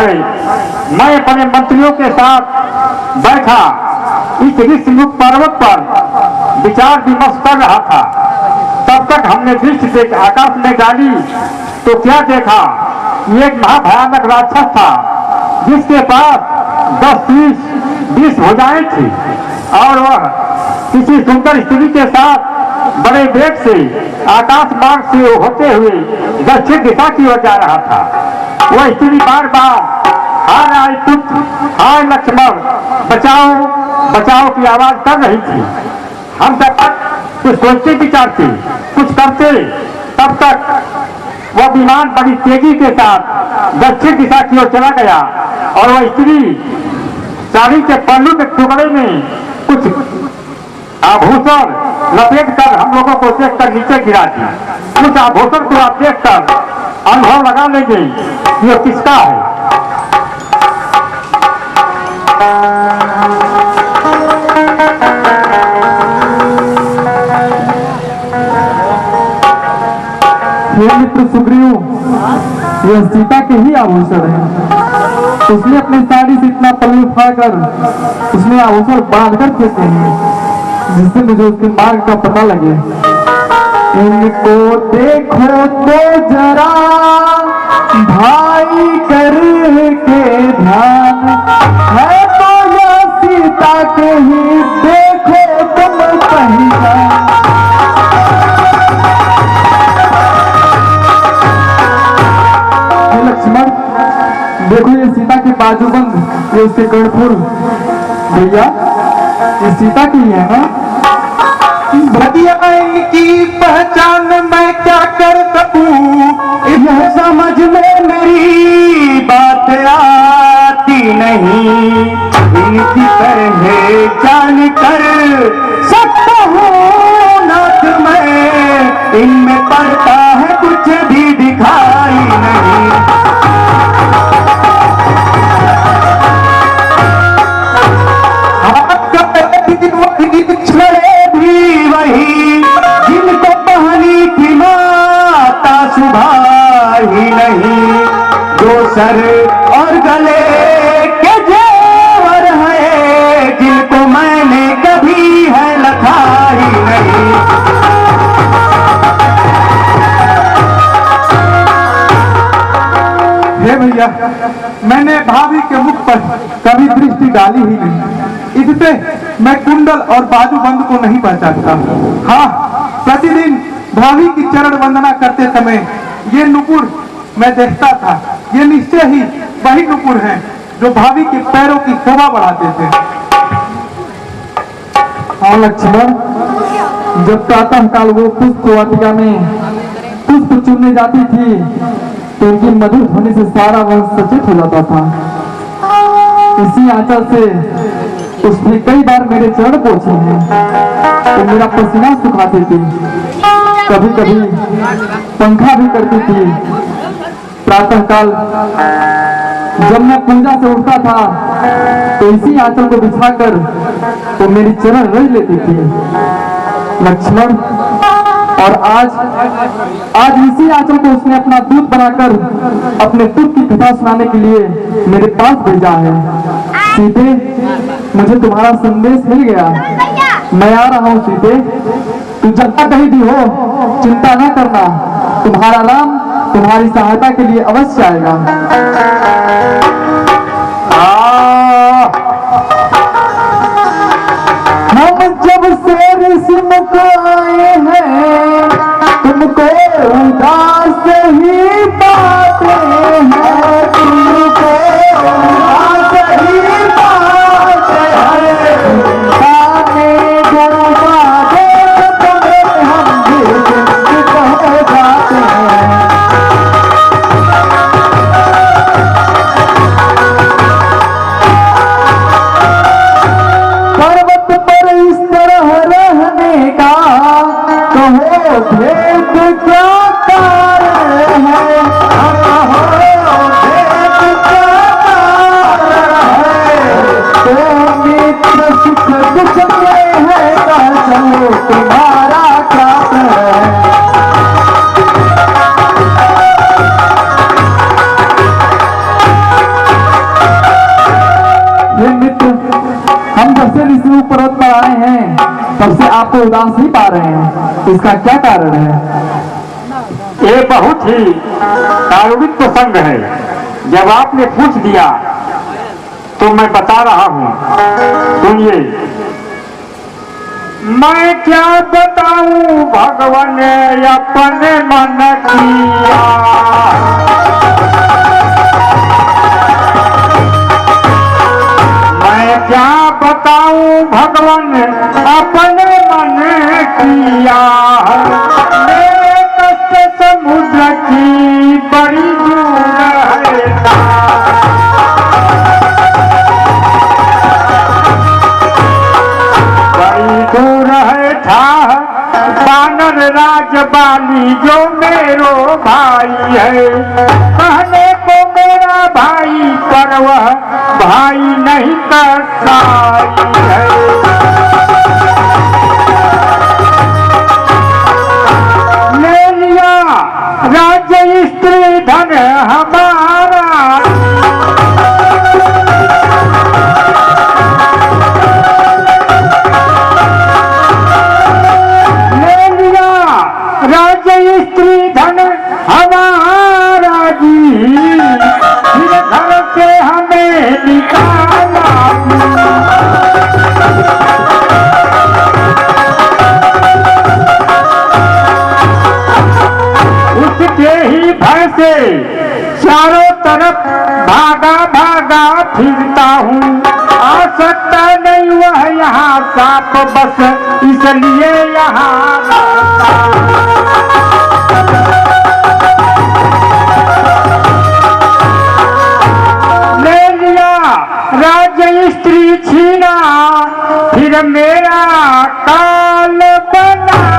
है। मैं अपने मंत्रियों के साथ बैठा इस ऋषिमुख पर्वत पर विचार विमर्श कर रहा था। तब तक हमने दृष्टि से आकाश में डाली तो क्या देखा, एक महाभयानक राक्षस था जिसके पास 10-20 भुजाएं थी और वह किसी सुंदर स्त्री के साथ बड़े वेग से आकाश मार्ग से होते हुए दक्षिण दिशा की ओर जा रहा था। वह स्त्री बार बार हाय राजपुत्र, हाय लक्ष्मण, बचाओ बचाओ की आवाज कर रही थी। हम तब तक कुछ सोचते विचारते कुछ करते, तब तक वह विमान बड़ी तेजी के साथ दक्षिण दिशा की ओर चला गया और वह स्त्री साड़ी के पल्लू के टुकड़े में कुछ आभूषण लपेट कर हम लोगों को देख कर नीचे गिरा दी। कुछ आभूषण को आप देख कर अनुभव लगा लेंगे ये किसका है। मित्र सुग्रीव, यह सीता के ही आभूषण है। उसने अपने साड़ी से इतना पल्लू फाड़कर उसने आभूषण बांधकर फेंके हैं जिससे मुझे उसके मार्ग का पता लगे। इनको देखो तो जरा भाई करके ध्यान, है तो यह सीता के ही, देखो तुम कहीं लक्ष्मण, देखो ये सीता के बाजूबंद, ये उसके कर्णपुर। भैया ये सीता की है ना? भदिया इनकी पहचान मैं क्या कर सकूं, यह समझ में मेरी बात आती नहीं। इनकी तरह जान कर सकता हूँ नाथ मैं, इनमें पड़ता है कुछ भी दिखाई नहीं। भी वही जिनको पहनी थी माता सुबह ही नहीं, जो सर और गले के जेवर है जिनको मैंने कभी है लखा ही नहीं। हे भैया, मैंने भाभी के मुख पर कभी दृष्टि डाली ही नहीं, इससे मैं कुंडल और बाजूबंद को नहीं पहचानता। हाँ, प्रतिदिन भाभी की चरण वंदना करते समय ये नुपुर मैं देखता था। ये निश्चय ही वही नुपुर हैं जो भाभी के पैरों की शोभा बढ़ाते थे। हाँ लक्ष्मण, जब प्रातः काल वो पुष्प वाटिका में पुष्प चुनने जाती थी तो उनकी मधुर ध्वनि से सारा वन सचेत हो जाता था। इसी आंचल से उसने कई बार मेरे चरण पोंछे हैं तो मेरा पसीना सुखाती थी, कभी कभी पंखा भी करती थी। प्रातः काल जब मैं पूजा से उठता था तो इसी आंचल को बिछाकर वो मेरी चरण रज लेती थी। लक्ष्मण, और आज इसी आंचल को उसने अपना दूत बनाकर अपने पुत्र की कथा सुनाने के लिए मेरे पास भेजा है। सीते, मुझे तुम्हारा संदेश मिल गया, मैं आ रहा हूँ। सीते, तुम जहाँ कहीं भी हो चिंता न करना, तुम्हारा राम तुम्हारी सहायता के लिए अवश्य आएगा। हम जब से ऋषिमुख आए हैं तुमको उदास ही पाते हैं, तुमको उदास ही पाते हैं। ताने डूबा देख तुम्हें हम भी कह जाते हैं। पर्वत पर इस तरह रहने का कहो भेद क्या कारण है, कहो भेद क्या कारण है। तो मित्र सुख दुख के है चलो तुम्हारा क्या है। जब से ऋषिमुख पर्वत पर आए हैं तब से आपको उदास ही पा रहे हैं, इसका क्या कारण है? ये बहुत ही कारुणिक प्रसंग है। जब आपने पूछ दिया तो मैं बता रहा हूँ, सुनिए। मैं क्या बताऊं भगवान अपने मन किया, मैं क्या बताऊं भगवान अपने मन किया, मेरे कष्ट समुद्र की बड़ी दूर है। बड़ी दूर है था बानर राज बाली जो मेरो भाई है, कहने को मेरा भाई पर वह भाई नहीं करता है। ले लिया राज्य स्त्री धन हमारा, राज्य स्त्री धन हमारा जी, फिर घर से हमें निकाला। उसके ही भय से चारों तरफ भागा भागा फिरता हूँ, आ सकता नहीं वह यहाँ सांप बस इसलिए यहाँ ले लिया राज्य स्त्री छीना, फिर मेरा काल बना।